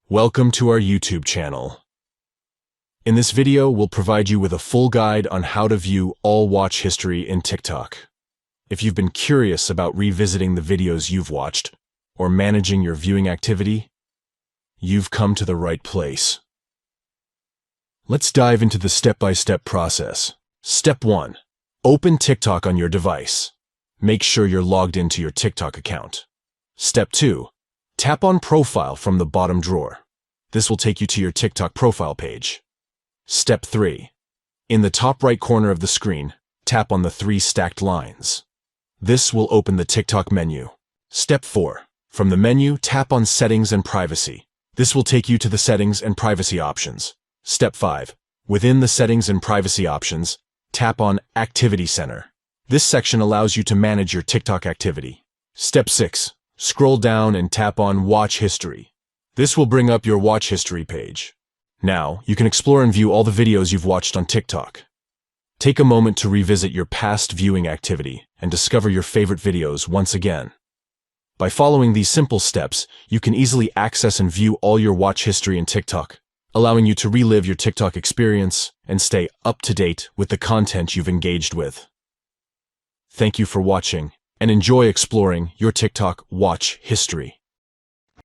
Welcome to our YouTube channel. In this video, we'll provide you with a full guide on how to view all watch history in TikTok. If you've been curious about revisiting the videos you've watched or managing your viewing activity, you've come to the right place. Let's dive into the step-by-step process. Step 1. Open TikTok on your device. Make sure you're logged into your TikTok account. Step 2. Tap on Profile from the bottom drawer. This will take you to your TikTok profile page. Step 3. In the top right corner of the screen, tap on the 3 stacked lines. This will open the TikTok menu. Step 4. From the menu, tap on Settings and Privacy. This will take you to the Settings and Privacy options. Step 5. Within the Settings and Privacy options, tap on Activity Center. This section allows you to manage your TikTok activity. Step 6. Scroll down and tap on Watch History. This will bring up your watch history page. Now, you can explore and view all the videos you've watched on TikTok. Take a moment to revisit your past viewing activity and discover your favorite videos once again. By following these simple steps, you can easily access and view all your watch history in TikTok, allowing you to relive your TikTok experience and stay up to date with the content you've engaged with. Thank you for watching, and enjoy exploring your TikTok watch history.